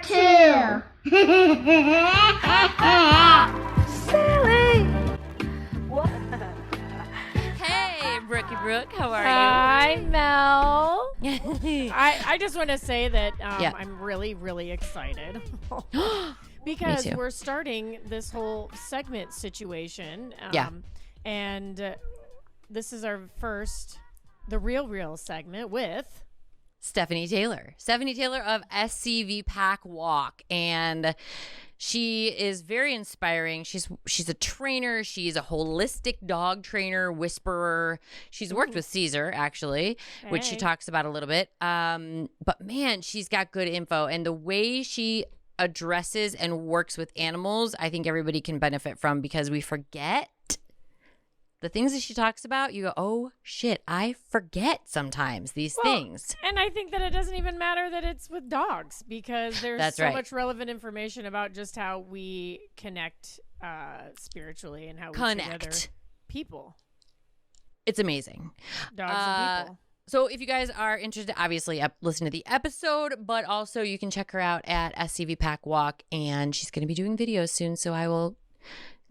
2. Silly. What? Hey, Brookie Brooke, how are you? Hi, Mel. I just want to say that I'm really, really excited. Because we're starting this whole segment situation. And this is our first, the Real segment with Stephanie Taylor of SCV Pack Walk. And she is very inspiring. She's a trainer. She's a holistic dog trainer, whisperer. She's worked with Caesar, actually, which she talks about a little bit. But man, she's got good info. And the way she addresses and works with animals, I think everybody can benefit from, because we forget the things that she talks about. You go, oh shit, I forget sometimes these things. And I think that it doesn't even matter that it's with dogs, because there's so much relevant information about just how we connect spiritually and how we treat other people. It's amazing. Dogs and people. So if you guys are interested, obviously listen to the episode, but also you can check her out at SCV Pack Walk, and she's going to be doing videos soon. So I will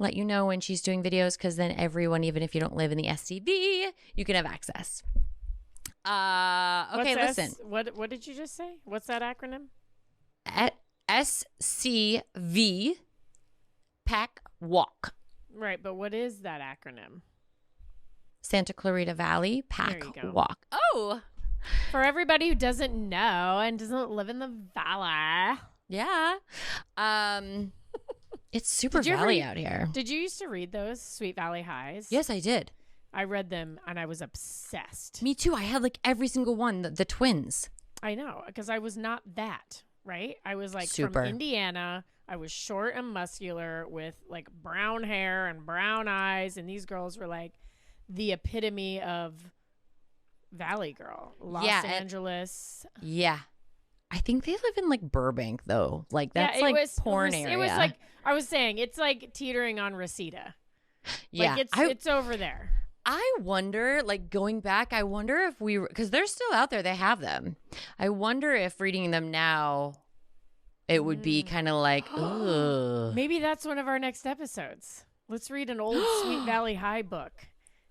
let you know when she's doing videos, because then everyone, even if you don't live in the SCV, you can have access. Okay, listen. What did you just say? What's that acronym? At SCV Pack Walk. Right, but what is that acronym? Santa Clarita Valley Pack Walk. Oh, for everybody who doesn't know and doesn't live in the valley. Yeah. It's super valley out here. Did you used to read those Sweet Valley Highs? Yes, I did. I read them and I was obsessed. Me too. I had like every single one, the twins. I know, because I was not that, right? I was like from Indiana. I was short and muscular with like brown hair and brown eyes. And these girls were like the epitome of Valley Girl. Los Angeles. Yeah. I think they live in like Burbank though. Like that's porn area. It was like, I was saying, it's like teetering on Reseda. Yeah. Like it's over there. I wonder, like going back, I wonder if because they're still out there. They have them. I wonder if reading them now, it would be kind of like, ugh. Maybe that's one of our next episodes. Let's read an old Sweet Valley High book.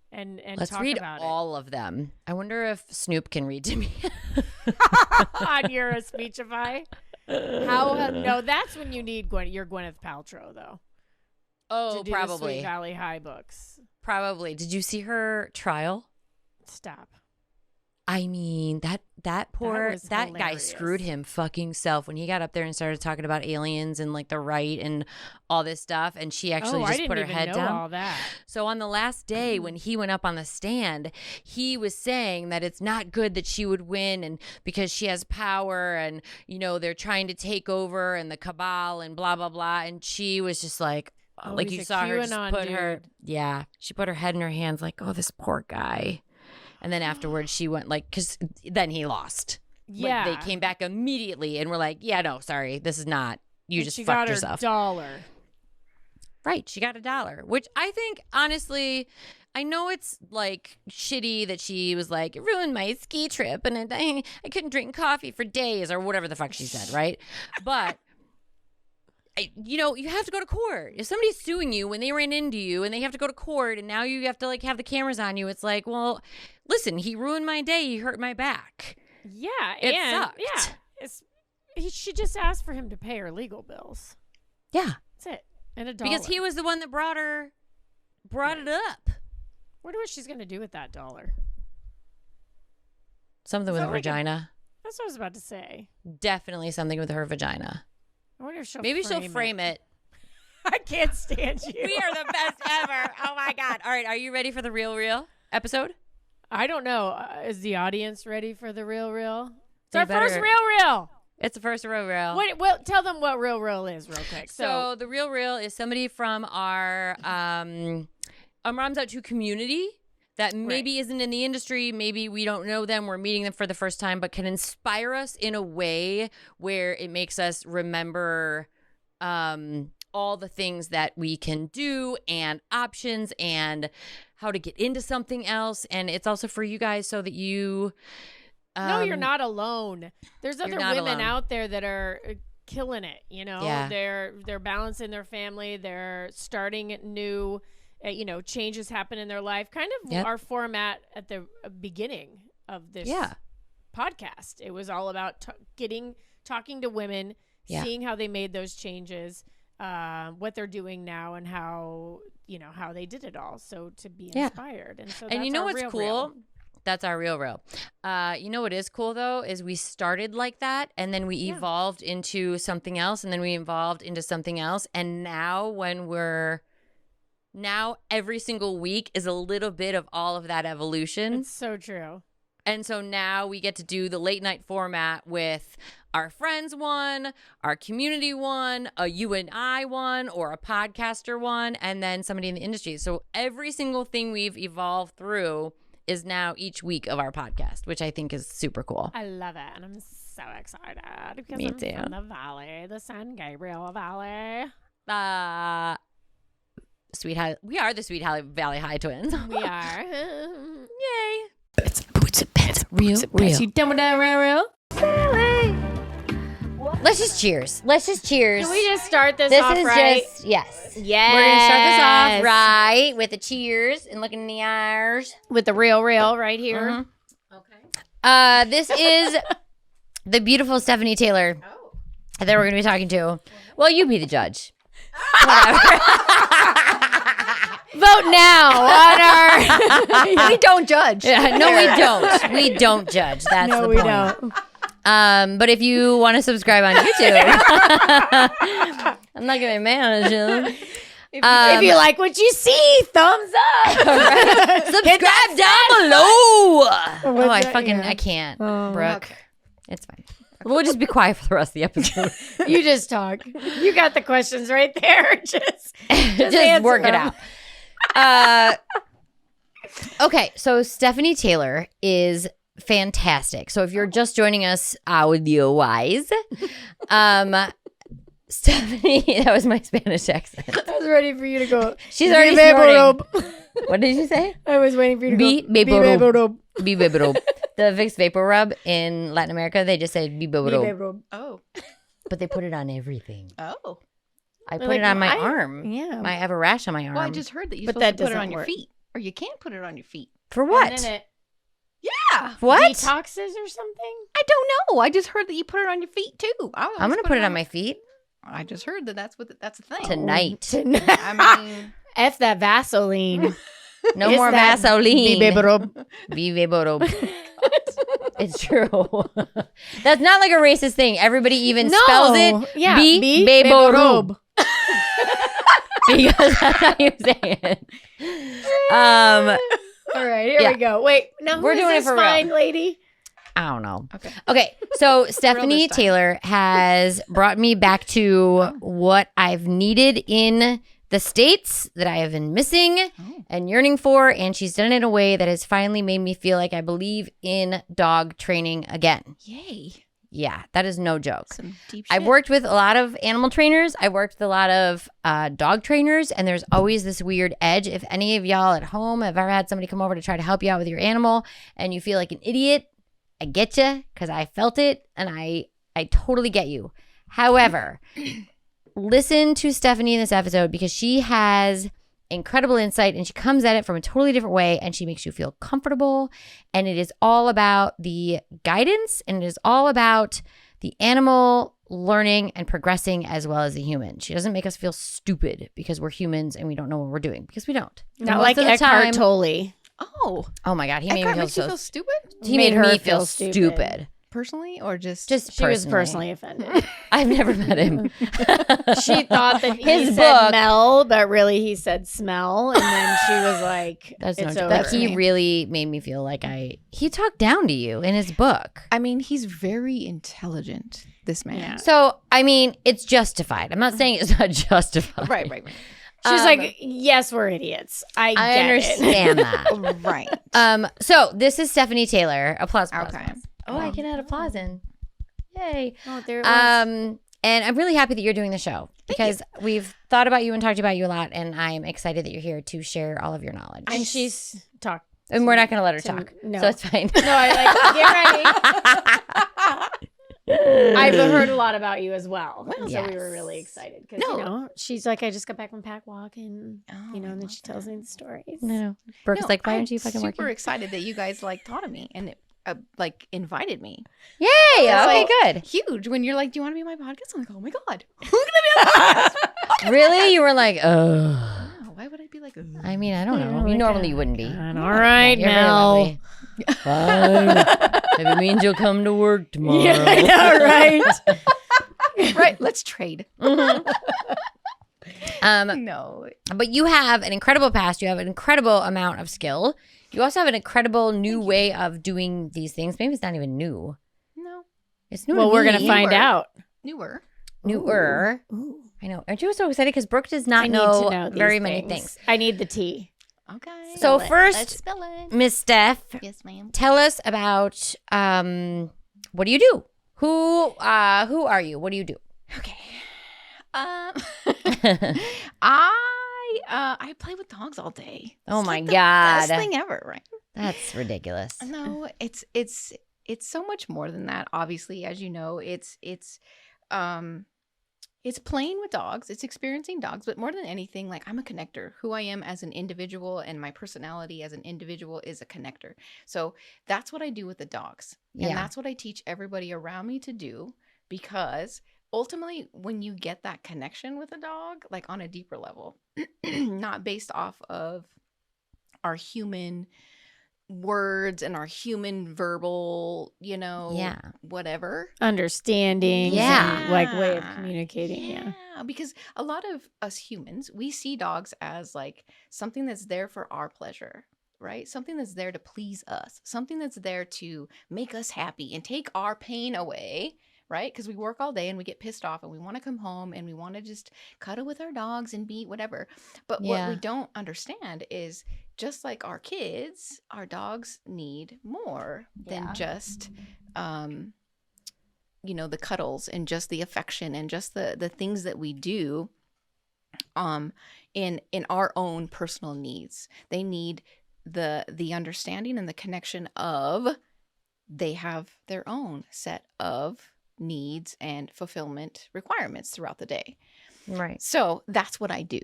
And let's talk read about all of them. I wonder if Snoop can read to me on your Speechify. No, that's when you need your Gwyneth Paltrow though. Oh, to do probably the Sweet Valley High books. Probably. Did you see her trial? Stop. I mean, that guy screwed him fucking self when he got up there and started talking about aliens and like the right and all this stuff, and she actually just put her head down. All that. So on the last day when he went up on the stand, he was saying that it's not good that she would win, and because she has power, and you know they're trying to take over, and the cabal and blah blah blah, and she was just like. Like you saw her just put she put her head in her hands like, oh, this poor guy. And then afterwards she went like, because then he lost. Yeah. Like, they came back immediately and were like, yeah, no, sorry, this is not, you just fucked yourself. She got her $1. Right. She got $1, which I think, honestly, I know it's like shitty that she was like, it ruined my ski trip and I couldn't drink coffee for days or whatever the fuck she said, right? But you know, you have to go to court. If somebody's suing you when they ran into you and they have to go to court and now you have to like have the cameras on you, it's like, well, listen, he ruined my day. He hurt my back. Yeah. It sucked. Yeah. She just asked for him to pay her legal bills. Yeah. That's it. And $1. Because he was the one that brought it up. Wonder what she's going to do with that $1. Something with her vagina. That's what I was about to say. Definitely something with her vagina. I wonder if she'll frame it. I can't stand you. We are the best ever. Oh my God. All right. Are you ready for the Real episode? I don't know. Is the audience ready for the Real? It's our first Real. It's the first Real. Wait, well, tell them what Real is real quick. So the Real is somebody from our Moms Out 2 community that maybe isn't in the industry. Maybe we don't know them. We're meeting them for the first time, but can inspire us in a way where it makes us remember all the things that we can do and options and how to get into something else. And it's also for you guys so that you... no, you're not alone. There's other women out there that are killing it. You know, Yeah. they're balancing their family. They're starting new, changes happen in their life. Kind of our format at the beginning of this podcast. It was all about talking to women, seeing how they made those changes, what they're doing now, and how they did it all. So to be inspired. And so, and you know what's cool? Real. That's our real. You know what is cool though is we started like that, and then we evolved into something else, and then we evolved into something else, and now every single week is a little bit of all of that evolution. It's so true. And so now we get to do the late night format with our friends one, our community one, a you and I one, or a podcaster one, and then somebody in the industry. So every single thing we've evolved through is now each week of our podcast, which I think is super cool. I love it. And I'm so excited because Me I'm too. from the valley, the San Gabriel Valley. We are the Sweet Valley High Twins. We are. Yay. Pets, real. You done with that real? Let's just cheers. Can we just start this off is right? Yes. Yes. We're going to start this off right with a cheers and looking in the eyes. With the real right here. Mm-hmm. Okay. This is the beautiful Stephanie Taylor that we're going to be talking to. Well, you be the judge. Whatever. Vote now on our... We don't judge. Yeah, no, we don't. We don't judge. That's the point. We don't. But if you want to subscribe on YouTube, I'm not going to manage them. If you like what you see, thumbs up. Subscribe down below. I can't, Brooke. Okay. It's fine. We'll just be quiet for the rest of the episode. You just talk. You got the questions right there. Just work it them. out. Okay, so Stephanie Taylor is fantastic. So if you're just joining us audio-wise, Stephanie, that was my Spanish accent. I was ready for you to go. She's already snorting. What did you say? I was waiting for you to go. Biberob. The Vicks Vapor Rub in Latin America, they just say biberob. Oh. But they put it on everything. Oh. I put it on my arm. Yeah. I have a rash on my arm. Well, I just heard that you're But supposed that to put it on doesn't your work. feet. Or you can't put it on your feet. For what? And then it Yeah. What? detoxes or something? I don't know. I just heard that you put it on your feet too. I'm going to put it on my feet I just heard that that's a thing. tonight. I mean, F that Vaseline. No It's more that Vaseline. Biberob. Biberob. It's true. That's not like a racist thing. Everybody even No. spells it. Yeah. Biberob. Because that's how you say it. All right, here we go. Wait, now We're who is doing it this for real. fine lady? I don't know. okay. So Stephanie this time. Taylor has brought me back to what I've needed in the States that I have been missing and yearning for. And she's done it in a way that has finally made me feel like I believe in dog training again. Yay. Yeah, that is no joke. Some deep shit. I've worked with a lot of animal trainers. I've worked with a lot of dog trainers, and there's always this weird edge. If any of y'all at home have ever had somebody come over to try to help you out with your animal and you feel like an idiot, I get you because I felt it, and I totally get you. However, listen to Stephanie in this episode because she has incredible insight and she comes at it from a totally different way and she makes you feel comfortable. And it is all about the guidance and it is all about the animal learning and progressing as well as the human. She doesn't make us feel stupid because we're humans and we don't know what we're doing because we don't. Not like Eckhart Tolle. Oh my God. He made Eckhart me makes you feel feel stupid? He made me feel stupid. Personally or just She was personally offended. I've never met him. She thought that His he book- said Mel, but really he said smell. And then she was like, That's no it's joke. over. But he really made me feel like he talked down to you in his book. I mean, he's very intelligent, this man. Yeah. So, I mean, it's justified. I'm not saying it's not justified. Right. She's like, yes, we're idiots. I get understand that. Right. So this is Stephanie Taylor. Applause. Okay. Oh, I can add applause in. Yay. Oh, there it was. And I'm really happy that you're doing the show because we've thought about you and talked about you a lot, and I'm excited that you're here to share all of your knowledge. And she's talked. And we're not going to let her talk, no. so it's fine. No, I like, get ready. I've heard a lot about you as well. Well, so we were really excited because she's like, I just got back from pack walk, and and then she tells me the stories. No. Brooke's like, why aren't you fucking working? Super excited that you guys thought of me and invited me. Yay! Okay, good. Huge. When you're like, do you want to be on my podcast? I'm like, oh my god, who's gonna be on the podcast? Really? You were like, oh. Why would I be like? Ugh. I mean, I don't know. Normally you wouldn't be. All right, Mel. Fine. If it means you'll come to work tomorrow. Yeah, I know, right? Right. Let's trade. No. But you have an incredible past. You have an incredible amount of skill. You also have an incredible new way of doing these things. Maybe it's not even new. No. It's new. Well, we're going to find out. Newer. Ooh. I know. Aren't you so excited? Because Brooke does not know very many things. I need the tea. Okay. So first, let's spell it. Miss Steph. Yes, ma'am. Tell us about what do you do? Who are you? What do you do? Okay. I play with dogs all day. Oh my the God. Best thing ever, right? That's ridiculous. No, it's so much more than that. Obviously, as you know, it's playing with dogs. It's experiencing dogs, but more than anything, like I'm a connector. Who I am as an individual and my personality as an individual is a connector. So that's what I do with the dogs. And that's what I teach everybody around me to do, because ultimately when you get that connection with a dog, like on a deeper level, not based off of our human words and our human verbal, whatever. Understanding. Yeah. Like way of communicating. Yeah. Because a lot of us humans, we see dogs as like something that's there for our pleasure, right? Something that's there to please us, something that's there to make us happy and take our pain away, right? Because we work all day and we get pissed off and we want to come home and we want to just cuddle with our dogs and be whatever. But what we don't understand is, just like our kids, our dogs need more than just, the cuddles and just the affection and just the things that we do in our own personal needs. They need the understanding and the connection of they have their own set of needs and fulfillment requirements throughout the day. Right. So that's what I do,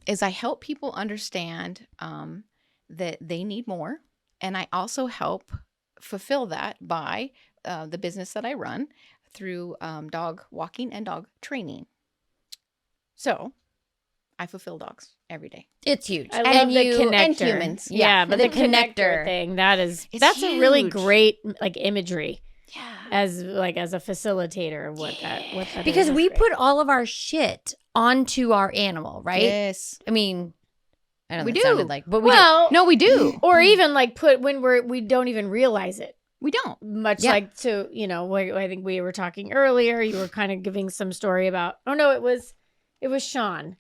is I help people understand that they need more. And I also help fulfill that by the business that I run through dog walking and dog training. So I fulfill dogs every day. It's huge. I love the connector. And humans. Yeah, but the connector thing, that's huge. A really great imagery. Yeah. As a facilitator of what that because is. we put all of our shit onto our animal, right? Yes. I mean, I don't know we what it do. sounded like, but we do. No, we do. Or even put when we don't even realize it. We don't. Much like to, I think we were talking earlier, you were kind of giving some story about, it was Sean.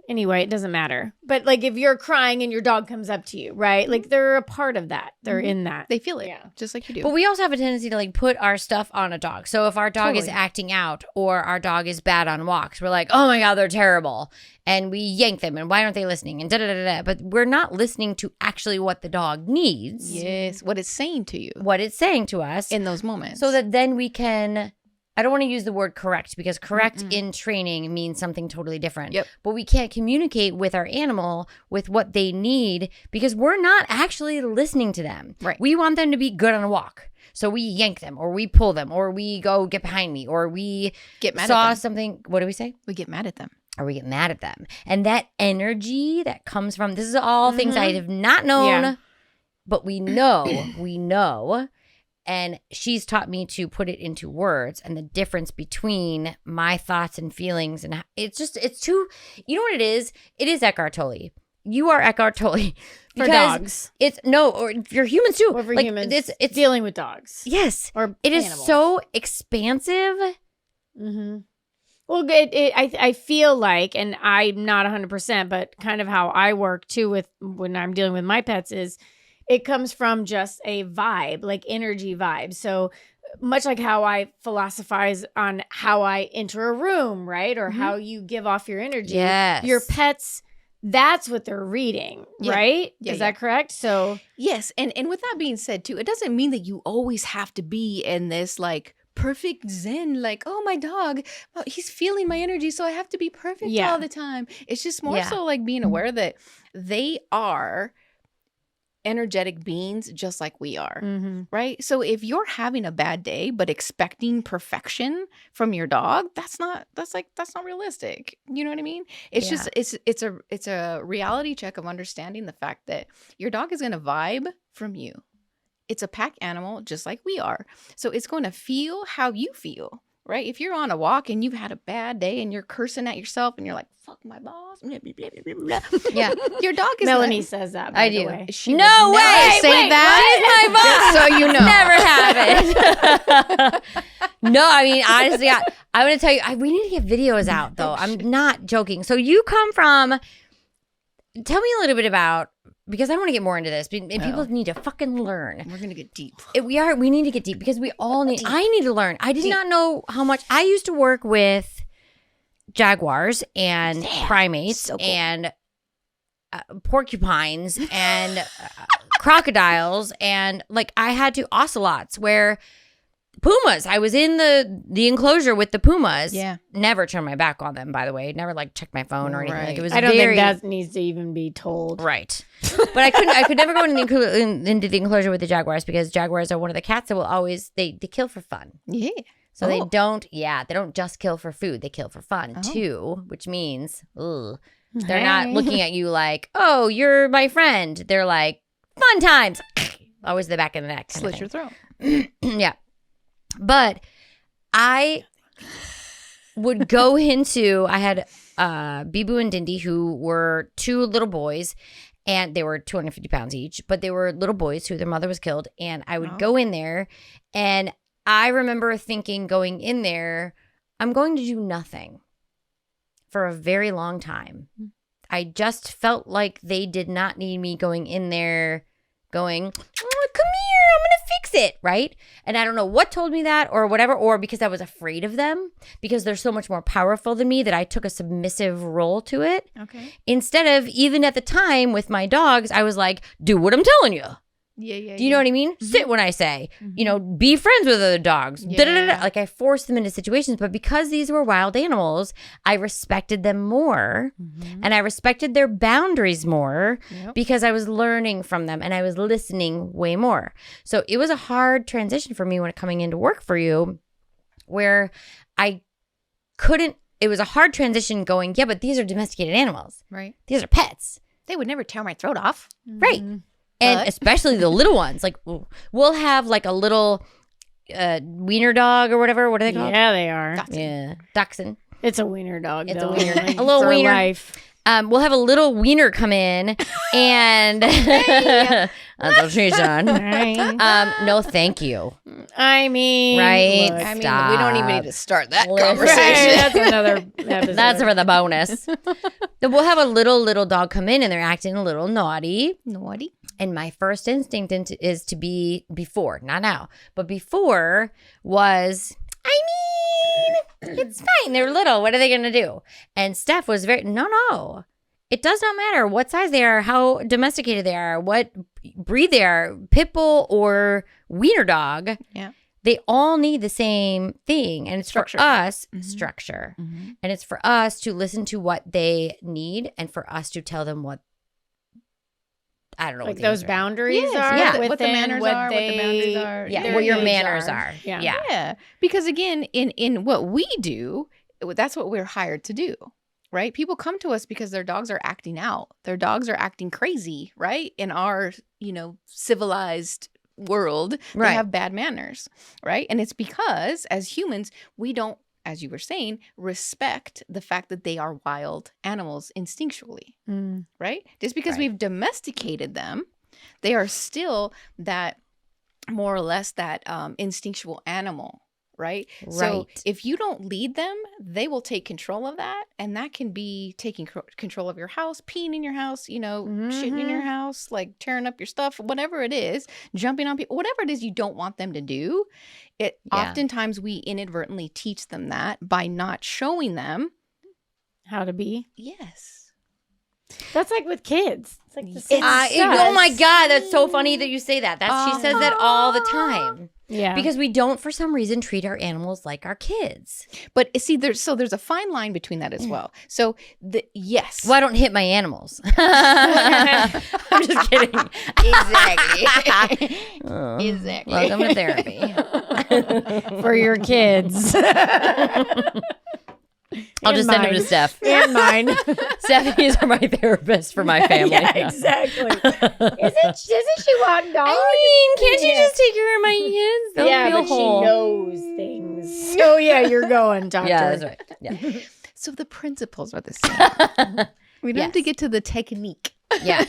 Anyway, it doesn't matter. But if you're crying and your dog comes up to you, right? They're a part of that. They're in that. They feel it, just like you do. But we also have a tendency to put our stuff on a dog. So if our dog is acting out or our dog is bad on walks, we're like, oh my God, they're terrible. And we yank them. And why aren't they listening? And da-da-da-da. But we're not listening to actually what the dog needs. Yes, what it's saying to you. What it's saying to us. In those moments. So that then we can... I don't want to use the word correct, because correct in training means something totally different. Yep. But we can't communicate with our animal with what they need because we're not actually listening to them. Right. We want them to be good on a walk. So we yank them, or we pull them, or we go get behind me, or we get mad saw at them. Something. What do we say? We get mad at them. Or we get mad at them. And that energy that comes from, this is all things I have not known, but we know. And she's taught me to put it into words, and the difference between my thoughts and feelings. And it's too, you know what it is? It is Eckhart Tolle. You are Eckhart Tolle. For dogs. Or you're humans too. Or for humans. It's dealing with dogs. Yes. Or it animals. Is so expansive. Mm-hmm. Well, I feel like, and I'm not 100%, but kind of how I work too with when I'm dealing with my pets is, it comes from just a vibe, energy vibe. So much like how I philosophize on how I enter a room, right? Or how you give off your energy. Yes. Your pets, that's what they're reading, right? Yeah, Is that correct? So yes. And with that being said too, it doesn't mean that you always have to be in this perfect zen, like, oh, my dog, he's feeling my energy, so I have to be perfect all the time. It's just more so like being aware that they are energetic beings just like we are, right? So if you're having a bad day but expecting perfection from your dog, that's not realistic. You know what I mean? It's just it's a reality check of understanding the fact that your dog is going to vibe from you. It's a pack animal just like we are. So it's going to feel how you feel, right? If you're on a walk and you've had a bad day and you're cursing at yourself and you're like, fuck my boss, blah, blah, blah, blah, blah. Yeah, your dog is Melanie says that, by the way. She no way! Say that. So you know. Never have it. No, I mean, honestly, I'm going to tell you, we need to get videos out, though. I'm not joking. So you come from, tell me a little bit about, because I want to get more into this, and people need to fucking learn. We're going to get deep. We need to get deep because we all need, I need to learn. I did not know how much, I used to work with jaguars and primates so cool. and porcupines and crocodiles, and like I had to ocelots where pumas. I was in the enclosure with the pumas. Yeah. Never turned my back on them, by the way. Never like checked my phone or anything. Right. Like it was I don't think that needs to even be told. Right. But I could never go into the enclosure with the jaguars because jaguars are one of the cats that will always they kill for fun. Yeah. So they don't just kill for food. They kill for fun too, which means they're not looking at you like, oh, you're my friend. They're like, fun times. Always the back of the neck. Slit your throat. Yeah. But I would go into, I had Bibu and Dindy, who were two little boys, and they were 250 pounds each, but they were little boys who their mother was killed. And I would go in there, and I remember thinking going in there, I'm going to do nothing for a very long time. I just felt like they did not need me going in there going, oh, come here, I'm going to fix it, right? And I don't know what told me that or whatever, or because I was afraid of them because they're so much more powerful than me that I took a submissive role to it. Okay. Instead of, even at the time with my dogs, I was like, do what I'm telling you. Yeah. Do you know what I mean? Mm-hmm. Sit when I say, be friends with other dogs. Yeah. Like I forced them into situations, but because these were wild animals, I respected them more and I respected their boundaries more because I was learning from them and I was listening way more. So it was a hard transition for me when coming into work for you where I couldn't, it was a hard transition going, yeah, but these are domesticated animals. Right. These are pets. They would never tear my throat off. Right. And especially the little ones. Like, we'll have like a little wiener dog or whatever. What are they called? Yeah, they are. Dachshund. Yeah. Dachshund. It's a wiener dog, It's though. a wiener. Like, A little for wiener. Life. We'll have a little wiener come in and that's what she's done. No, thank you. I mean, Right? look, I mean, Stop. we don't even need to start that Listen. conversation. right, that's another episode. That's for the bonus. Then we'll have a little dog come in and they're acting a little naughty. Naughty. And my first instinct is to be before, not now, but before was, I mean, it's fine. They're little. What are they going to do? And Steph was very, no. It does not matter what size they are, how domesticated they are, what breed they are, pit bull or wiener dog. Yeah. They all need the same thing. And it's Structure. for us, structure. And it's for us to listen to what they need and for us to tell them what, I don't know like what those are. boundaries Yes, are. yeah. Within what the manners what are, they, what the boundaries are. Yeah, their what your needs manners are. Yeah. Yeah. Because again, in what we do, that's what we're hired to do. Right? People come to us because their dogs are acting out. Their dogs are acting crazy, right? In our, civilized world, they Right. have bad manners, right? And it's because as humans, we don't, as you were saying, respect the fact that they are wild animals instinctually, right? Just because Right. we've domesticated them, they are still that more or less that instinctual animal. Right. So Right. if you don't lead them, they will take control of that. And that can be taking control of your house, peeing in your house, shitting in your house, like tearing up your stuff, whatever it is, jumping on people, whatever it is you don't want them to do. Oftentimes we inadvertently teach them that by not showing them how to be. Yes. That's like with kids. It's like the same Oh my God, that's so funny that you say that. She says that all the time. Yeah. Because we don't, for some reason, treat our animals like our kids. But see, there's a fine line between that as well. So yes. Well, I don't hit my animals. I'm just kidding. Exactly. Exactly. Welcome to therapy. For your kids. I'll just send them to Steph. And mine. Stephanie's are my therapist for my family. Yeah, exactly. Doesn't she want dogs? I mean, can't you just take care of my kids? They'll feel but whole. she knows things. So yeah, you're going, doctor. Yeah, that's right. Yeah. So the principles are the same. We don't have to get to the technique. Yeah.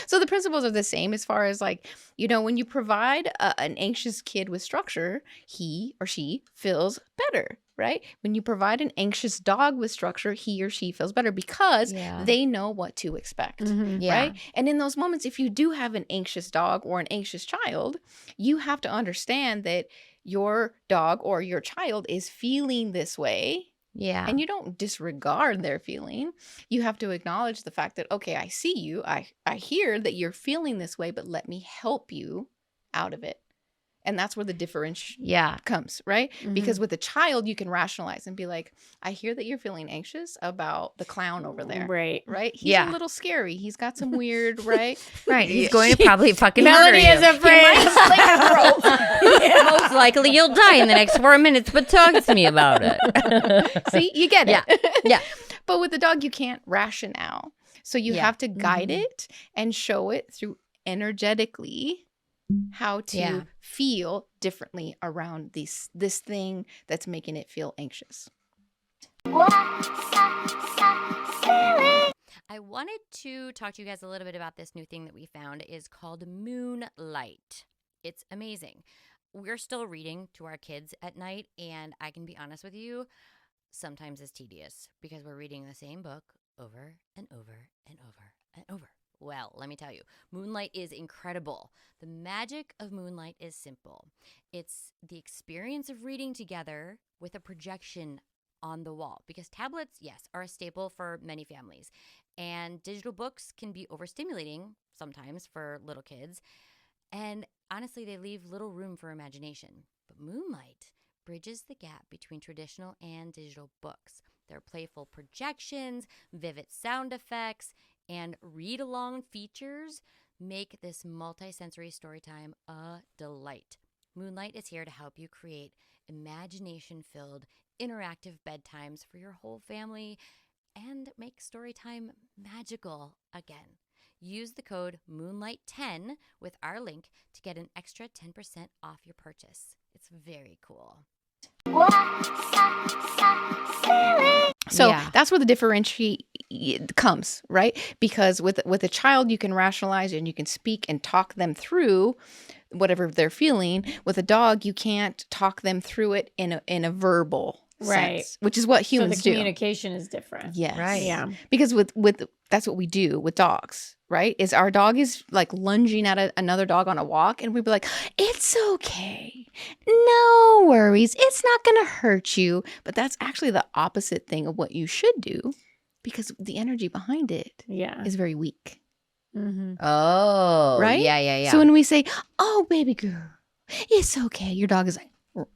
So the principles are the same as far as like, when you provide an anxious kid with structure, he or she feels better, right? When you provide an anxious dog with structure, he or she feels better because they know what to expect, right? And in those moments, if you do have an anxious dog or an anxious child, you have to understand that your dog or your child is feeling this way. Yeah. And you don't disregard their feeling. You have to acknowledge the fact that, okay, I see you. I hear that you're feeling this way, but let me help you out of it. And that's where the difference comes, right? Because with a child, you can rationalize and be like, I hear that you're feeling anxious about the clown over there. Right. He's a little scary. He's got some weird, right? Right. He's going to probably fucking Melody murder you. is afraid. Most likely you'll die in the next 4 minutes, but talk to me about it. See, you get it. Yeah. But with the dog, you can't rationale. So you have to guide it and show it through energetically how to feel differently around this thing that's making it feel anxious. I wanted to talk to you guys a little bit about this new thing that we found. It is called Moonlite. It's amazing. We're still reading to our kids at night, and I can be honest with you, sometimes it's tedious because we're reading the same book over and over and over and over. Well, let me tell you, Moonlite is incredible. The magic of Moonlite is simple. It's the experience of reading together with a projection on the wall, because tablets, yes, are a staple for many families, and digital books can be overstimulating sometimes for little kids, and honestly, they leave little room for imagination. But Moonlite bridges the gap between traditional and digital books. There are playful projections, vivid sound effects, and read-along features make this multi-sensory storytime a delight. Moonlite is here to help you create imagination-filled, interactive bedtimes for your whole family and make storytime magical again. Use the code Moonlight10 with our link to get an extra 10% off your purchase. It's very cool. So that's where the differentiate comes, right? Because with a child, you can rationalize and you can speak and talk them through whatever they're feeling. With a dog, you can't talk them through it in a verbal sense, which is what humans do. So the communication is different. Yes. Right. Yeah. Because with that's what we do with dogs, right? Is our dog is like lunging at another dog on a walk, and we'd be like, it's okay. No worries. It's not going to hurt you. But that's actually the opposite thing of what you should do, because the energy behind it is very weak. Mm-hmm. Oh. Right? Yeah. So when we say, oh, baby girl, it's okay. Your dog is like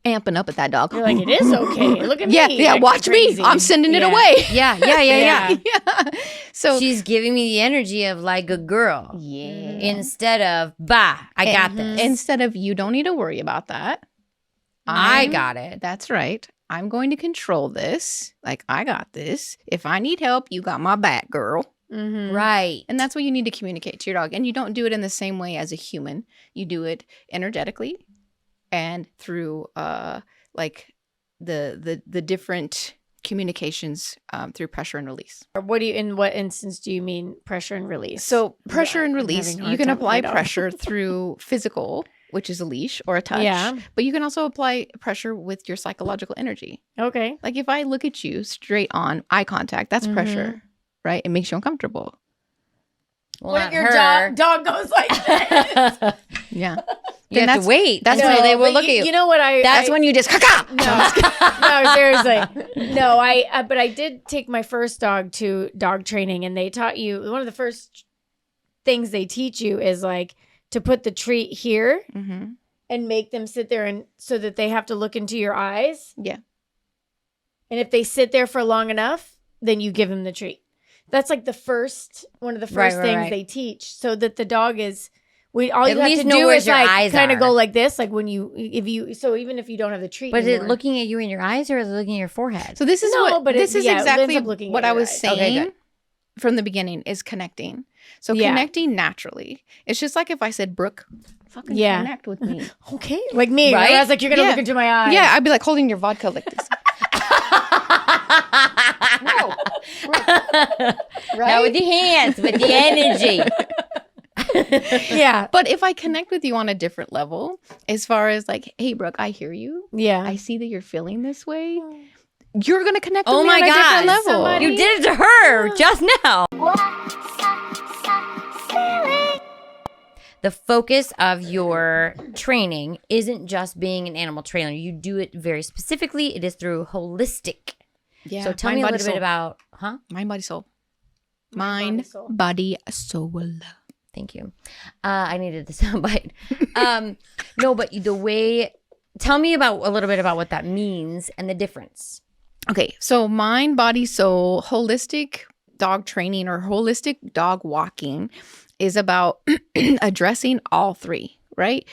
amping up at that dog. You're like, it is okay. Look at me. Yeah, watch me. I'm sending it away. Yeah. So she's giving me the energy of like a girl. Yeah. Instead of, bah, I got this. Instead of, you don't need to worry about that. I got it. That's right. I'm going to control this. Like, I got this. If I need help, you got my back, girl. Mm-hmm. Right. And that's what you need to communicate to your dog. And you don't do it in the same way as a human. You do it energetically and through like the different communications through pressure and release. In what instance do you mean pressure and release? So pressure and release, you can apply pressure through physical, which is a leash or a touch. Yeah. But you can also apply pressure with your psychological energy. Okay. Like if I look at you straight on, eye contact, that's pressure, right? It makes you uncomfortable. Well, what if your dog goes like this? Yeah. You have to wait. That's when they will look at you. You know what That's when you just No, seriously. No, but I did take my first dog to dog training, and they taught you, one of the first things they teach you is like to put the treat here and make them sit there and so that they have to look into your eyes. Yeah. And if they sit there for long enough, then you give them the treat. That's like one of the first things they teach, so that the dog is. All you have to do is like kind of go like this, like when even if you don't have the treat. But is it looking at you in your eyes, or is it looking at your forehead? So this is exactly what I was saying from the beginning is connecting. So connecting naturally. It's just like if I said, Brooke, fucking connect with me. Okay. Like me, right? I was like, you're going to look into my eyes. Yeah, I'd be like holding your vodka like this. No. Right? Not with the hands, with the energy. Yeah. But if I connect with you on a different level, as far as like, hey, Brooke, I hear you. Yeah. I see that you're feeling this way. You're going to connect with me on a different level. You did it to her just now. The focus of your training isn't just being an animal trainer. You do it very specifically. It is through holistic. Yeah. So tell me a little bit about, Mind, body, soul. Mind, body, soul. Thank you. I needed the soundbite. No, but tell me a little bit about what that means and the difference. Okay. So mind, body, soul, holistic dog training or holistic dog walking is about addressing all three, right?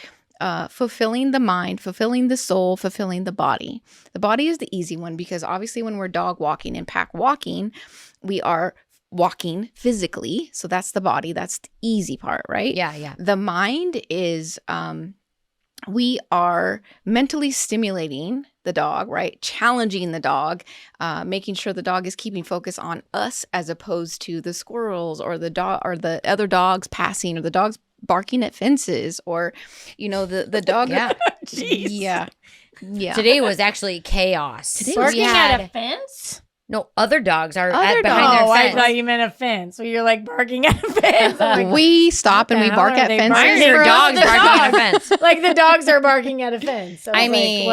Fulfilling the mind, fulfilling the soul, fulfilling the body. The body is the easy one because obviously when we're dog walking and pack walking, we are walking physically. So that's the body. That's the easy part, right? Yeah. The mind is we are mentally stimulating the dog, right? Challenging the dog, making sure the dog is keeping focus on us as opposed to the squirrels or the dog or the other dogs passing or the dogs barking at fences or, the dog. Yeah. Yeah. Today was actually chaos. Barking at a fence? No, other dogs are behind their fence. I thought you meant a fence. So you're like barking at a fence. Like, we stop and we bark at fences. Why are your dogs barking at a fence? Like the dogs are barking at a fence. So I mean,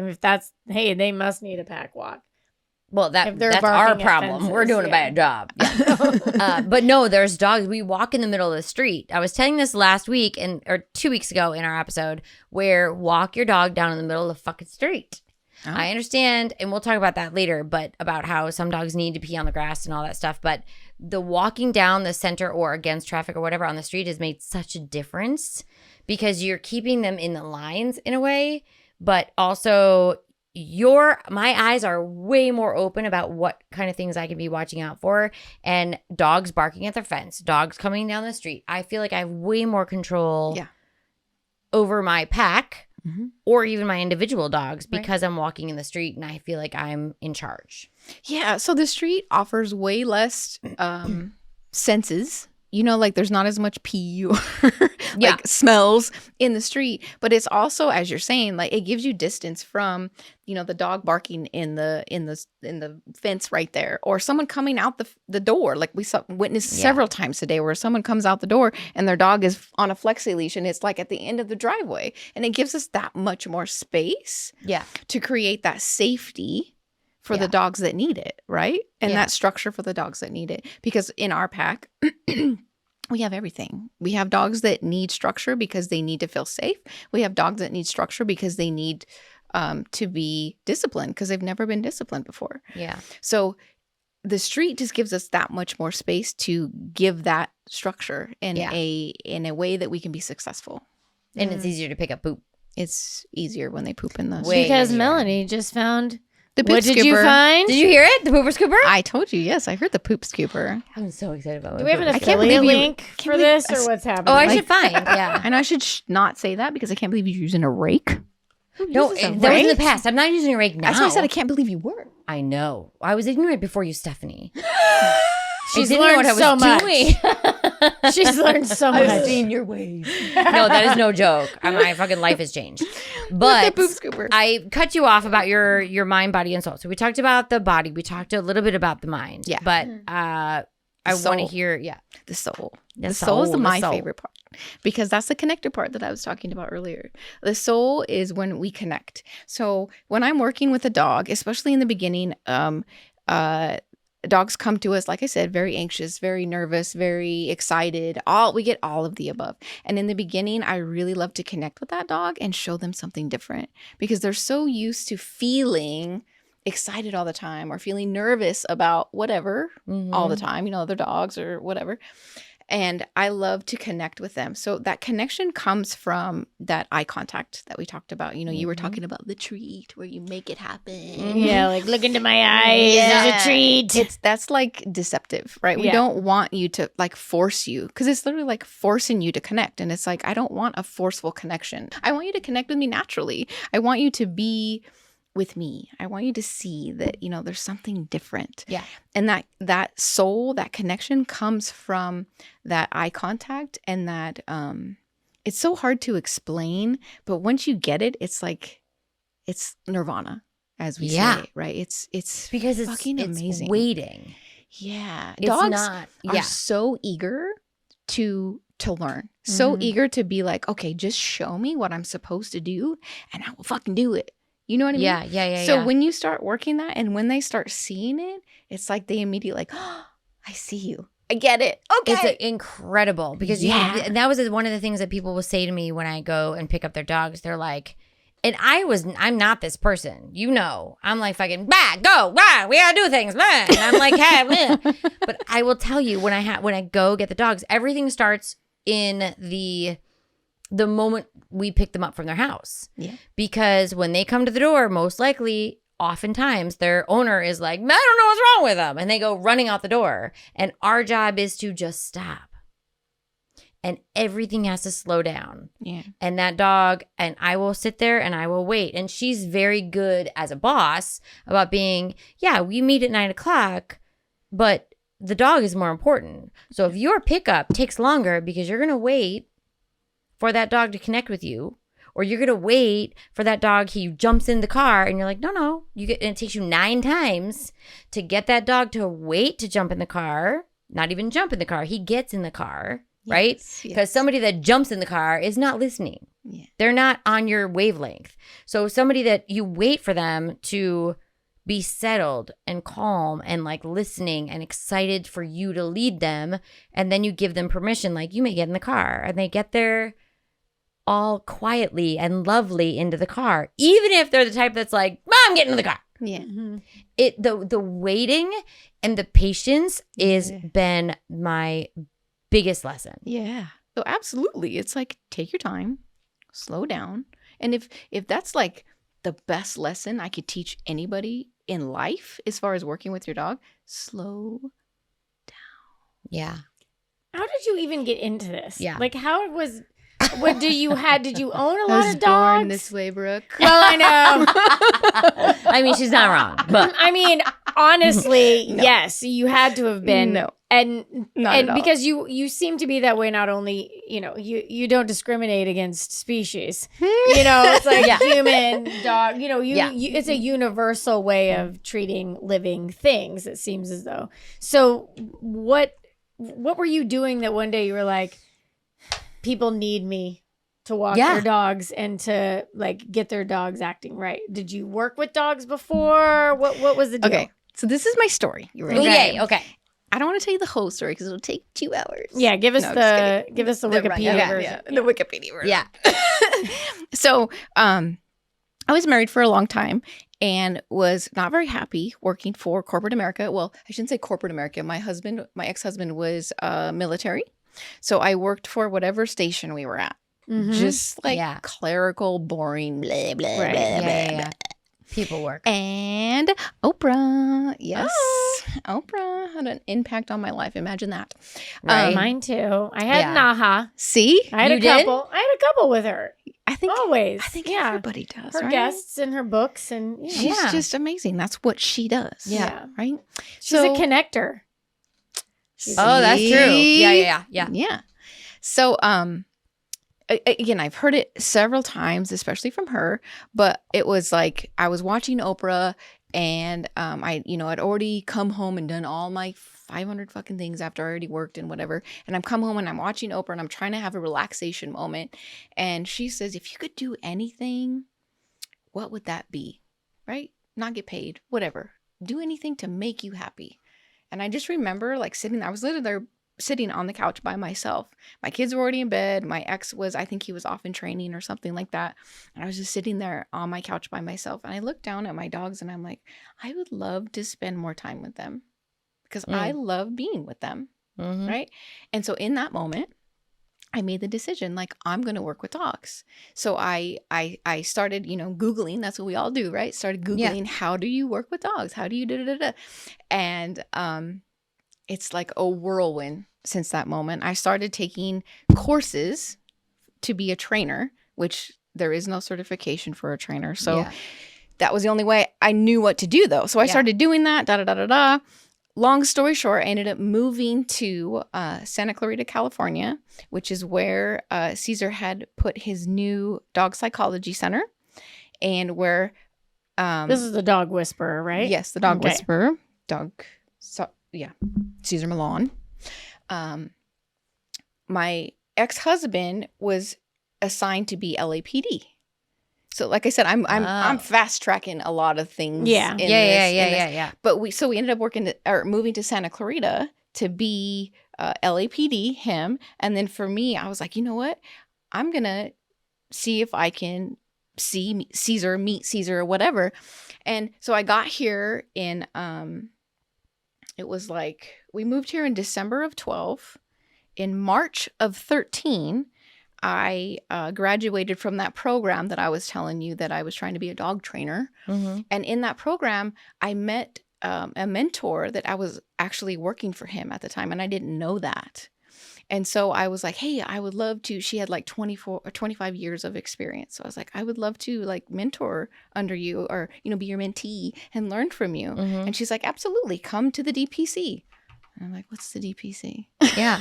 if that's, they must need a pack walk. Well, that's our problem. Fences, we're doing a bad job. Yeah. But no, there's dogs. We walk in the middle of the street. I was telling this last week or 2 weeks ago in our episode where walk your dog down in the middle of the fucking street. Oh. I understand, and we'll talk about that later, but about how some dogs need to pee on the grass and all that stuff. But the walking down the center or against traffic or whatever on the street has made such a difference because you're keeping them in the lines in a way, but also my eyes are way more open about what kind of things I can be watching out for. And dogs barking at their fence, dogs coming down the street. I feel like I have way more control over my pack. Mm-hmm. Or even my individual dogs because I'm walking in the street and I feel like I'm in charge. Yeah. So the street offers way less senses. Like there's not as much pee or smells in the street. But it's also, as you're saying, like it gives you distance from, the dog barking in the fence right there, or someone coming out the door. Like we witnessed several times today, where someone comes out the door and their dog is on a flexi leash, and it's like at the end of the driveway, and it gives us that much more space, to create that safety for the dogs that need it, right? And that structure for the dogs that need it, because in our pack. We have everything. We have dogs that need structure because they need to feel safe. We have dogs that need structure because they need to be disciplined because they've never been disciplined before. Yeah. So the street just gives us that much more space to give that structure in a way that we can be successful. And it's easier to pick up poop. It's easier when they poop in the because Melanie just found the poop scooper. What did you find? Did you hear it? The pooper scooper? I told you, yes. I heard the poop scooper. I'm so excited about it. Do we have an affiliate link for this or what's happening? Oh, I should find. Yeah. I know I should not say that because I can't believe you're using a rake. No, that was in the past. I'm not using a rake now. That's why I said I can't believe you were. I know. I was ignorant before you, Stephanie. She's learned so much. She's learned so much. I've seen your ways. No, that is no joke. My fucking life has changed. But the poop scooper. I cut you off about your mind, body, and soul. So we talked about the body. We talked a little bit about the mind. Yeah. But I want to hear, the soul. The soul is my favorite part because that's the connector part that I was talking about earlier. The soul is when we connect. So when I'm working with a dog, especially in the beginning, dogs come to us, like I said, very anxious, very nervous, very excited. We get all of the above. And in the beginning, I really love to connect with that dog and show them something different because they're so used to feeling excited all the time or feeling nervous about whatever all the time, other dogs or whatever. And I love to connect with them. So that connection comes from that eye contact that we talked about. You were talking about the treat where you make it happen. Yeah, like look into my eyes. Yeah. There's a treat. That's like deceptive, right? We don't want you to like force you because it's literally like forcing you to connect. And it's like, I don't want a forceful connection. I want you to connect with me naturally. I want you to be with me. I want you to see that, there's something different. Yeah. And that soul, that connection comes from that eye contact and that it's so hard to explain, but once you get it, it's like it's nirvana, as we say, right? It's because it's fucking amazing. Waiting. Yeah. It's Dogs are so eager to learn. So eager to be like, okay, just show me what I'm supposed to do and I will fucking do it. You know what I mean? Yeah. So when you start working that and when they start seeing it, it's like they immediately like, oh, I see you. I get it. Okay. It's incredible because and that was one of the things that people will say to me when I go and pick up their dogs. They're like, and I'm not this person. I'm like fucking, go, we gotta do things. And I'm like, hey, but I will tell you when I go get the dogs, everything starts in the moment we pick them up from their house. Yeah. Because when they come to the door, most likely, oftentimes, their owner is like, I don't know what's wrong with them. And they go running out the door. And our job is to just stop. And everything has to slow down. Yeah. And that dog, and I will sit there and I will wait. And she's very good as a boss about being, we meet at 9:00, but the dog is more important. So if your pickup takes longer because you're going to wait for that dog to connect with you, or you're going to wait for that dog, he jumps in the car and you're like, no, and it takes you 9 times to get that dog to wait to jump in the car, not even jump in the car. He gets in the car, right? Because somebody that jumps in the car is not listening. Yeah. They're not on your wavelength. So somebody that you wait for them to be settled and calm and like listening and excited for you to lead them. And then you give them permission, like you may get in the car, and they get there all quietly and lovely into the car, even if they're the type that's like, Mom, get into the car. Yeah. The waiting and the patience is been my biggest lesson. Yeah. So absolutely. It's like, take your time, slow down. And if that's like the best lesson I could teach anybody in life as far as working with your dog, slow down. Yeah. How did you even get into this? Yeah. Like did you own a lot I was of dogs? born this way, Brooke. Well, I know. I mean, she's not wrong, but I mean, honestly, yes, you had to have been. No. And Not at all. because you seem to be that way, not only, you don't discriminate against species. It's like human, dog, it's a universal way of treating living things, it seems as though. So what were you doing that one day you were like, people need me to walk their dogs and to like get their dogs acting right? Did you work with dogs before? What was the deal? Okay. So this is my story. You ready? Yay, okay. I don't want to tell you the whole story because it'll take 2 hours. Yeah, give us the Wikipedia version. The Wikipedia version. Yeah. So, I was married for a long time and was not very happy working for corporate America. Well, I shouldn't say corporate America. My ex-husband was military. So I worked for whatever station we were at. Mm-hmm. Just like clerical, boring, blah, blah, right. blah, blah, blah. People work. And Oprah, yes. Oprah had an impact on my life. Imagine that. Right. Mine too. I had Naha. See? I had a couple with her. I think everybody does. Her guests and her books, and she's just amazing. That's what she does. Yeah. Right? She's a connector. That's true. Yeah. So, again, I've heard it several times, especially from her, but it was like I was watching Oprah and I'd already come home and done all my 500 fucking things after I already worked and whatever. And I'm come home and I'm watching Oprah and I'm trying to have a relaxation moment. And she says, if you could do anything, what would that be? Right? Not get paid, whatever. Do anything to make you happy. And I just remember like sitting there. I was literally there sitting on the couch by myself. My kids were already in bed. My ex was, I think he was off in training or something like that. And I was just sitting there on my couch by myself. And I looked down at my dogs and I'm like, I would love to spend more time with them because I love being with them. Right. And so in that moment, I made the decision, like, I'm going to work with dogs. So I started, Googling. That's what we all do, right? Started Googling, how do you work with dogs? How do you da-da-da-da? And it's like a whirlwind since that moment. I started taking courses to be a trainer, which there is no certification for a trainer. So that was the only way I knew what to do, though. So I started doing that, da-da-da-da-da. Long story short, I ended up moving to Santa Clarita, California, which is where Caesar had put his new dog psychology center, and where this is the dog whisperer, right? Yes, the dog whisperer, Caesar Milan. My ex-husband was assigned to be LAPD. So, like I said, I'm fast tracking a lot of things. Yeah. But we ended up moving to Santa Clarita to be LAPD, him, and then for me, I was like, you know what? I'm gonna see if I can meet Caesar, or whatever. And so I got here in it was like we moved here in December of 12. In March of 13. I graduated from that program that I was telling you that I was trying to be a dog trainer. And in that program, I met a mentor that I was actually working for him at the time. And I didn't know that. And so I was like, hey, I would love to. She had like 24 or 25 years of experience. So I was like, I would love to like mentor under you or, be your mentee and learn from you. And she's like, absolutely. Come to the DPC. And I'm like, what's the DPC? Yeah.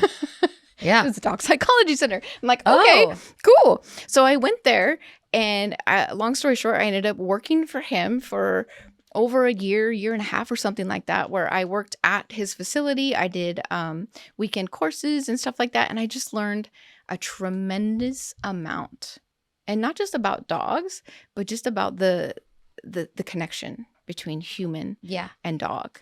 It was a dog psychology center. I'm like, okay, cool. So I went there, and long story short, I ended up working for him for over a year and a half or something like that, where I worked at his facility. I did weekend courses and stuff like that. And I just learned a tremendous amount, and not just about dogs, but just about the connection between human and dog.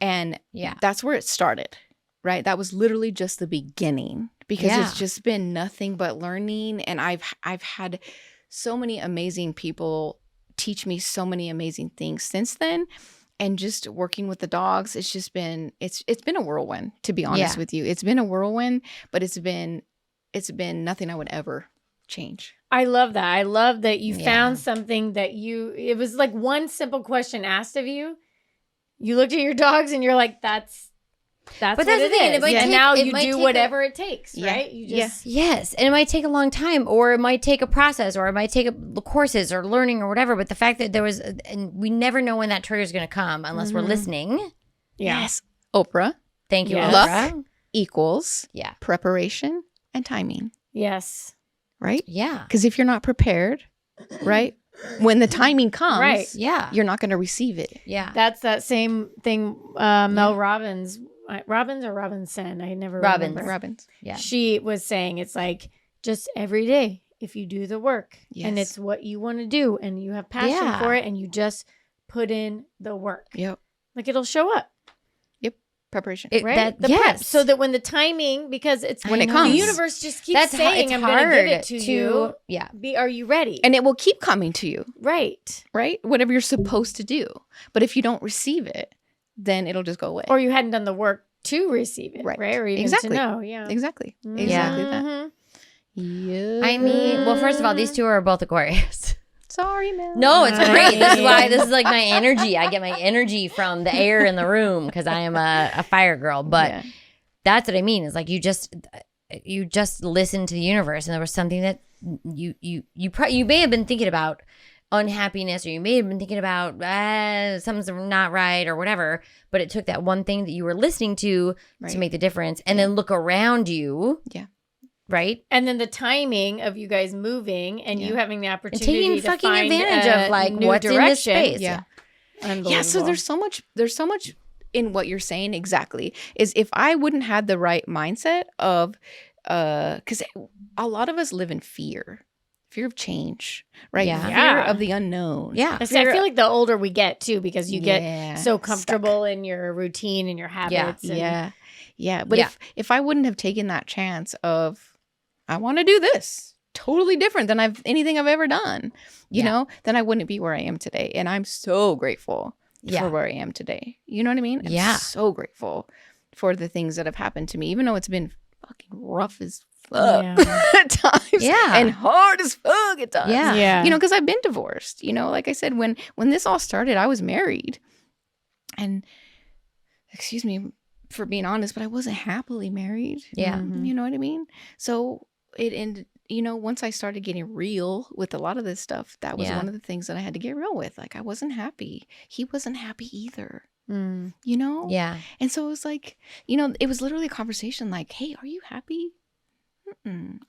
And that's where it started. Right. That was literally just the beginning, because it's just been nothing but learning. And I've had so many amazing people teach me so many amazing things since then. And just working with the dogs, it's just been it's been a whirlwind, to be honest with you. It's been a whirlwind, but it's been nothing I would ever change. I love that. I love that you found something that it was like one simple question asked of you. You looked at your dogs and you're like, that's what it is. And now you do whatever it takes, right? You just Yes. And it might take a long time, or it might take a process, or it might take courses or learning or whatever. But the fact that and we never know when that trigger is going to come unless we're listening. Yes. Oprah. Thank you, Oprah. Luck equals preparation and timing. Yes. Right? Yeah. Because if you're not prepared, right? When the timing comes, you're not going to receive it. Yeah. That's that same thing Mel Robbins or Robinson, I never remember. Robbins. Yeah. She was saying it's like just every day, if you do the work and it's what you want to do and you have passion for it and you just put in the work. Yep. Like it'll show up. Yep. Preparation. Right? Prep. So that when the timing, because it's when it comes. The universe just keeps saying, I'm going to give it to you. Yeah. Are you ready? And it will keep coming to you. Right. Right? Whatever you're supposed to do. But if you don't receive it, then it'll just go away. Or you hadn't done the work to receive it, right? Or even to know, Exactly that. Yeah. I mean, well, first of all, these two are both Aquarius. Sorry, Mel. No, it's great. This is like my energy. I get my energy from the air in the room because I am a fire girl. But that's what I mean. Is like you just listen to the universe, and there was something that you may have been thinking about unhappiness, or you may have been thinking about something's not right or whatever, but it took that one thing that you were listening to make the difference, and then look around you. Yeah. Right? And then the timing of you guys moving and you having the opportunity and taking to fucking find advantage of like what's direction. in this space. Yeah. Unbelievable. So there's so much in what you're saying. Exactly. Is if I wouldn't have the right mindset of because a lot of us live in fear fear of change, right? Yeah. Fear Yeah. of the unknown. Yeah. I feel like the older we get too, because you get Yeah, so stuck. comfortable in your routine and your habits. And Yeah. But Yeah. if I wouldn't have taken that chance of, I want to do this totally different than anything I've ever done, you know, then I wouldn't be where I am today. And I'm so grateful for where I am today. You know what I mean? I'm so grateful for the things that have happened to me, even though it's been fucking rough as fuck at times. Yeah. And hard as fuck at times. Yeah. You know, because I've been divorced. You know, like I said, when this all started, I was married. And excuse me for being honest, but I wasn't happily married. Yeah. You know what I mean? So it ended, you know, once I started getting real with a lot of this stuff, that was one of the things that I had to get real with. Like, I wasn't happy. He wasn't happy either. You know? Yeah. And so it was like, you know, it was literally a conversation like, hey, are you happy?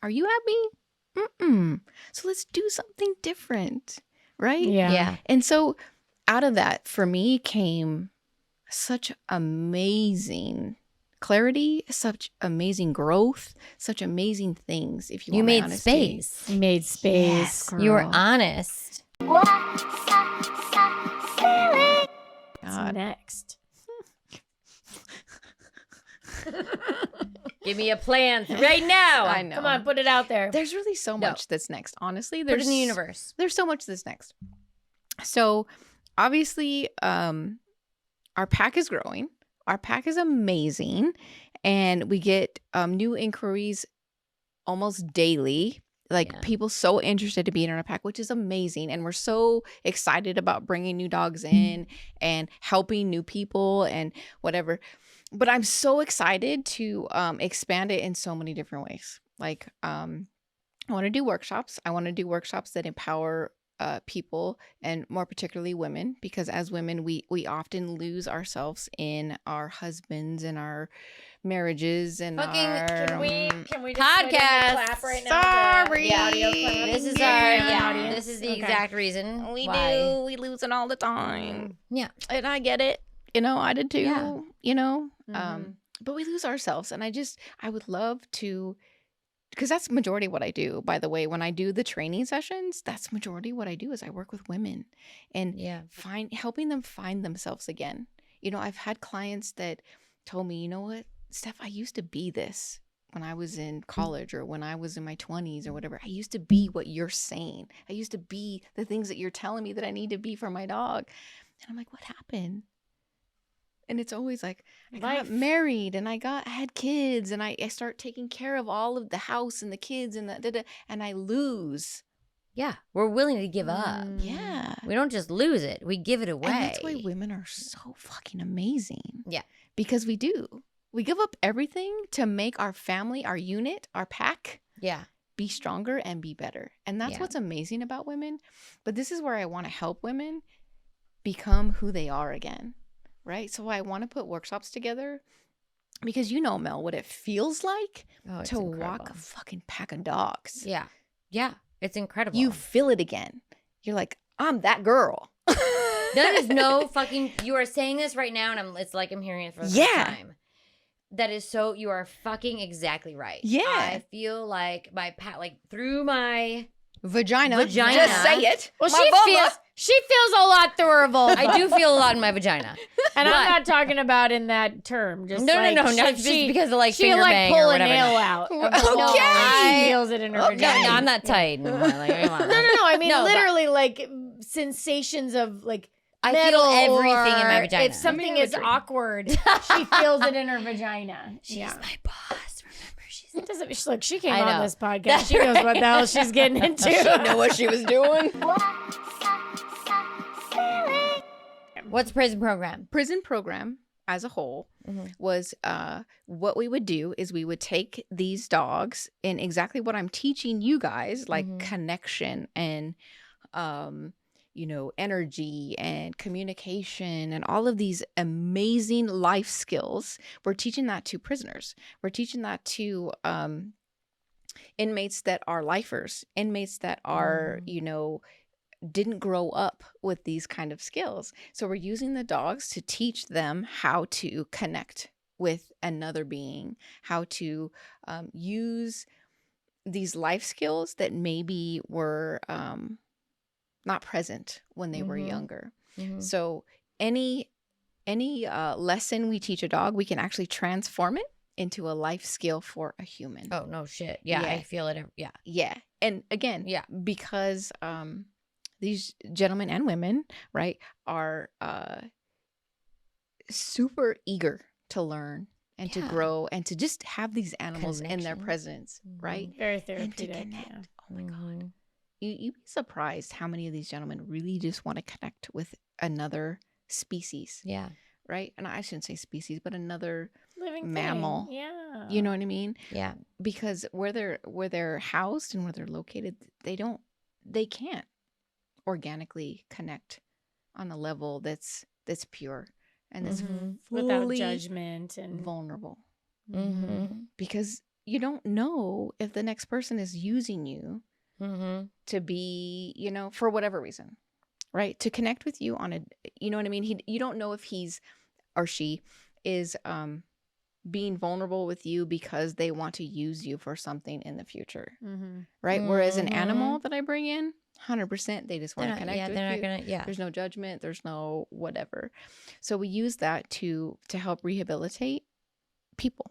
Are you happy? So let's do something different. Right? Yeah. And so out of that, for me, came such amazing clarity, such amazing growth, such amazing things. If you want my made honesty. space. You made space. Yes, girl. You were honest. What's next? Give me a plan right now. I know. Come on, put it out there. There's really so much that's next. Honestly, Put it in the universe. There's so much that's next. So obviously, our pack is growing. Our pack is amazing. And we get new inquiries almost daily. Like people so interested to be in our pack, which is amazing. And we're so excited about bringing new dogs in and helping new people and whatever. But I'm so excited to expand it in so many different ways. Like I want to do workshops. I want to do workshops that empower people, and more particularly women, because as women, we often lose ourselves in our husbands and our marriages and Fucking- our Can we just put in the podcast clap right now? Sorry. The audio clap? This is this is the exact reason we why. do. We lose it all the time. Yeah. And I get it. You know, I did too. Yeah. You know, Mhm. but we lose ourselves, and I would love to, because that's majority what I do. By the way, when I do the training sessions, that's majority what I do is I work with women and helping them find themselves again. You know, I've had clients that told me, you know what, Steph, I used to be this when I was in college or when I was in my 20s or whatever. I used to be what you're saying. I used to be the things that you're telling me that I need to be for my dog. And I'm like, what happened? And it's always like, I got married and I had kids and I start taking care of all of the house and the kids and and I lose. Yeah. We're willing to give up. Yeah. We don't just lose it. We give it away. And that's why women are so fucking amazing. Yeah. Because we do. We give up everything to make our family, our unit, our pack be stronger and be better. And that's what's amazing about women. But this is where I want to help women become who they are again. Right? So I want to put workshops together because you know, Mel, what it feels like to walk a fucking pack of dogs. Yeah. Yeah. It's incredible. You feel it again. You're like, I'm that girl. That is no fucking. You are saying this right now, and it's like I'm hearing it for the first time. That is so. You are fucking exactly right. Yeah. I feel like through my vagina. Vagina. Just say it. Well, she feels a lot through her vulva. I do feel a lot in my vagina. And I'm not talking about in that term. Just no, like, not just because of like she finger like bang pull or a whatever. nail out. Okay. She feels it in her vagina. No, I'm not tight. No. I mean, No, literally, like sensations of like I metal feel everything or in my vagina. If something is awkward, she feels it in her vagina. She's my boss. Remember, she's. It doesn't. Look, she came I on know. this podcast. She knows what the hell she's getting into. She know what she was doing. What's prison program? Prison program as a whole was what we would do is we would take these dogs and exactly what I'm teaching you guys, like connection and you know, energy and communication and all of these amazing life skills. We're teaching that to prisoners. We're teaching that to inmates that are lifers, inmates that are, you know, didn't grow up with these kind of skills. So we're using the dogs to teach them how to connect with another being, how to use these life skills that maybe were not present when they were younger. So any lesson we teach a dog, we can actually transform it into a life skill for a human. Oh, no shit. Yeah, I feel it. Yeah. Yeah. And again, because these gentlemen and women, right, are super eager to learn and to grow and to just have these animals in their presence, right? Very therapeutic. And to connect. Oh my God. You'd be surprised how many of these gentlemen really just want to connect with another species. Yeah. Right? And I shouldn't say species, but another living mammal. thing. Yeah. You know what I mean? Yeah. Because where they're housed and where they're located, they can't organically connect on a level that's pure and that's without judgment and vulnerable. Because you don't know if the next person is using you to be, you know, for whatever reason, right? To connect with you on a, you know what I mean? You don't know if he's or she is being vulnerable with you because they want to use you for something in the future, right? Whereas an animal that I bring in, 100%, they just want to connect with they're you. Not gonna, There's no judgment. There's no whatever. So we use that to help rehabilitate people.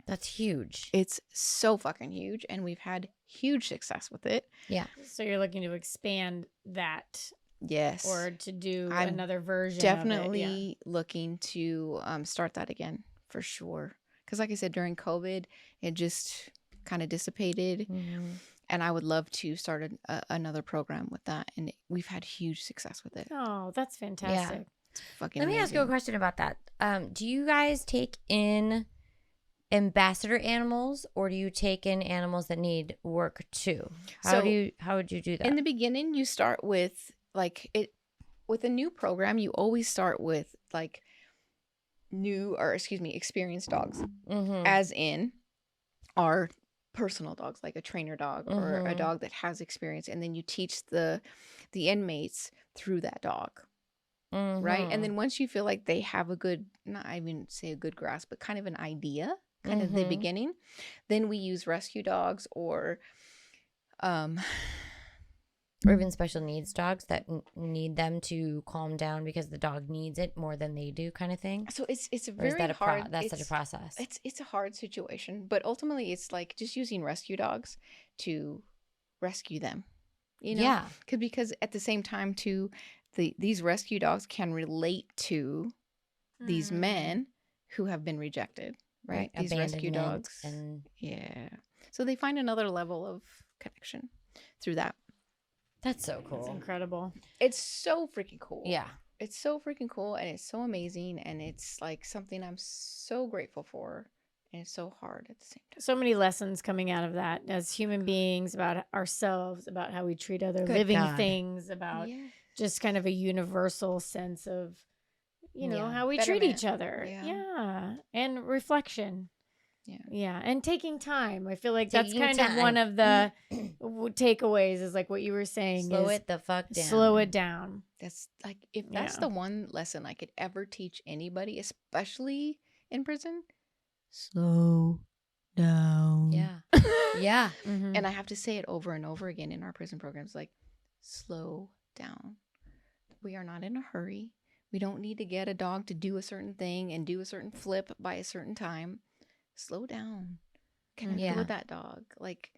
That's huge. It's so fucking huge, and we've had huge success with it. Yeah. So you're looking to expand that. Yes. Or to do I'm another version definitely of it. looking to start that again for sure. Because like I said, during COVID, it just kind of dissipated. And I would love to start another program with that. And we've had huge success with it. Oh, that's fantastic. Yeah. It's fucking Let me amazing. ask you a question about that. Do you guys take in ambassador animals, or do you take in animals that need work too? How would you do that? In the beginning, you start with with a new program, you always start with like experienced dogs, as in our personal dogs, like a trainer dog or a dog that has experience, and then you teach the inmates through that dog, right? And then once you feel like they have a good, not even say a good grasp, but kind of an idea, kind of the beginning, then we use rescue dogs or even special needs dogs that need them to calm down because the dog needs it more than they do, kind of thing. So it's a Or is very that hard. that's such a process. It's a hard situation, but ultimately it's like just using rescue dogs to rescue them. You know, Yeah. Because at the same time too, these rescue dogs can relate to these men who have been rejected, right? These rescue dogs, so they find another level of connection through that. That's so cool. That's incredible. It's so freaking cool. Yeah. It's so freaking cool, and it's so amazing, and it's like something I'm so grateful for, and it's so hard at the same time. So many lessons coming out of that as human beings, about ourselves, about how we treat other living things, about just kind of a universal sense of, you know, how we treat each other. Yeah. And reflection. Yeah. And taking time. I feel like that's kind of one of the takeaways, is like what you were saying. Slow it the fuck down. Slow it down. That's like, if that's the one lesson I could ever teach anybody, especially in prison, slow down. Yeah. Yeah. And I have to say it over and over again in our prison programs, like, slow down. We are not in a hurry. We don't need to get a dog to do a certain thing and do a certain flip by a certain time. Slow down. Connect with that dog. Like,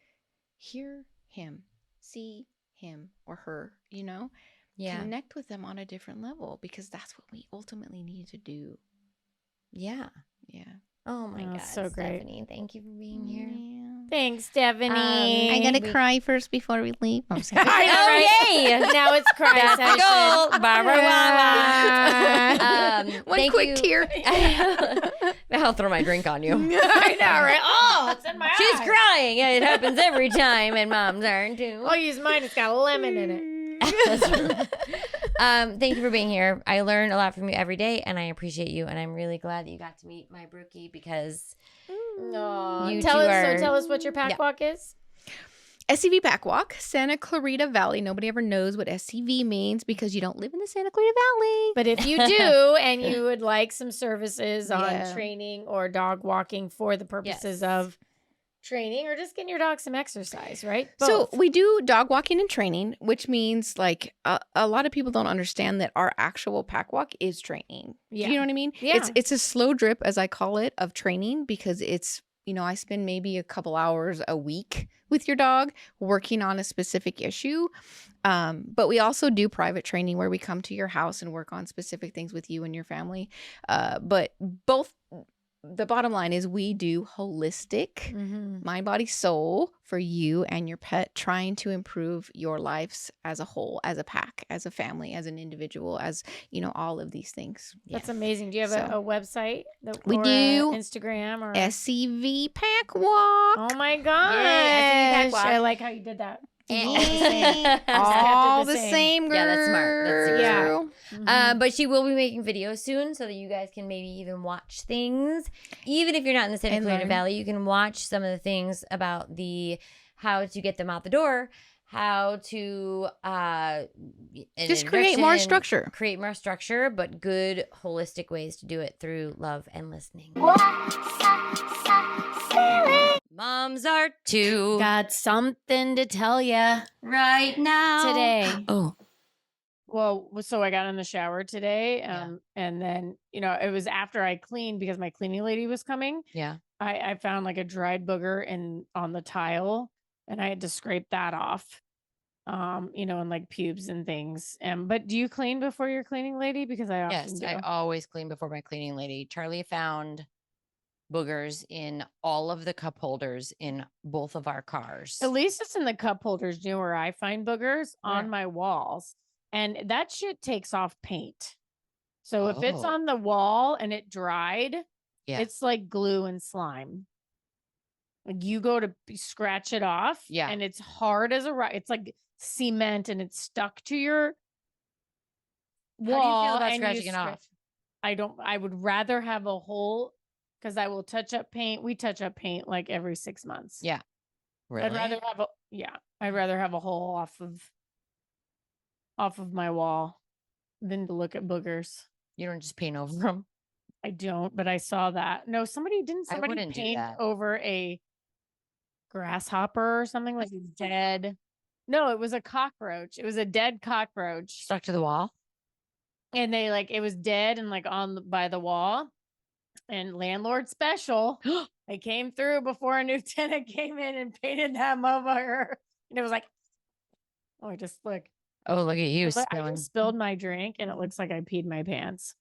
hear him, see him or her, you know? Yeah. Connect with them on a different level, because that's what we ultimately need to do. Yeah. Yeah. Oh my God. So great. Stephanie, thank you for being here. Thanks, Stephanie. I gotta cry first before we leave. I'm just kidding. Yay! Now it's cry session. One quick tear. I'll throw my drink on you. I know, right? Oh, it's in my She's eye. crying. It happens every time, and moms aren't too. I'll use mine. It's got a lemon in it. Thank you for being here. I learn a lot from you every day, and I appreciate you. And I'm really glad that you got to meet my brookie, because you tell two tell us what your pack walk is. SCV Pack Walk, Santa Clarita Valley. Nobody ever knows what SCV means because you don't live in the Santa Clarita Valley. But if you do, and you would like some services on training or dog walking for the purposes of training or just getting your dog some exercise, right? So Both. we do dog walking and training, which means like a lot of people don't understand that our actual pack walk is training. Yeah. Do you know what I mean? Yeah. It's a slow drip, as I call it, of training because it's, I spend maybe a couple hours a week with your dog working on a specific issue. But we also do private training where we come to your house and work on specific things with you and your family. But both. The bottom line is we do holistic mind, body, soul for you and your pet, trying to improve your lives as a whole, as a pack, as a family, as an individual, as, all of these things. That's amazing. Do you have a website? We or do. Instagram or SCV Pack Walk. Oh my gosh. SCV Pack Walk. I like how you did that. All the same, girl. Yeah, that's smart. That's super smart. But she will be making videos soon so that you guys can maybe even watch things. Even if you're not in the Santa Clarita Valley, you can watch some of the things about how to get them out the door, how to just create more structure. Create more structure, but good holistic ways to do it through love and listening. Moms are too. Got something to tell you right now. today. Oh. Well, so I got in the shower today, and then, it was after I cleaned because my cleaning lady was coming. Yeah. I found like a dried booger on the tile, and I had to scrape that off, and like pubes and things. But do you clean before your cleaning lady? Because I often do. I always clean before my cleaning lady. Charlie found boogers in all of the cup holders in both of our cars. At least it's in the cup holders. You know where I find boogers? On my walls. And that shit takes off paint. So if it's on the wall and it dried, it's like glue and slime. Like you go to scratch it off, and it's hard as a rock. It's like cement and it's stuck to your wall. How do you feel about scratching it off? I would rather have a hole because I will touch up paint. We touch up paint like every 6 months. Yeah. Really? I'd rather have a hole off of my wall than to look at boogers. You don't just paint over them? I don't, but I saw that. No, somebody paint over a grasshopper or something like dead. No, it was a cockroach. It was a dead cockroach stuck to the wall. And they it was dead and by the wall. And landlord special, they came through before a new tenant came in and painted that motherfucker. And it was like, oh, I just look. Oh, look at you I just spilled my drink and it looks like I peed my pants.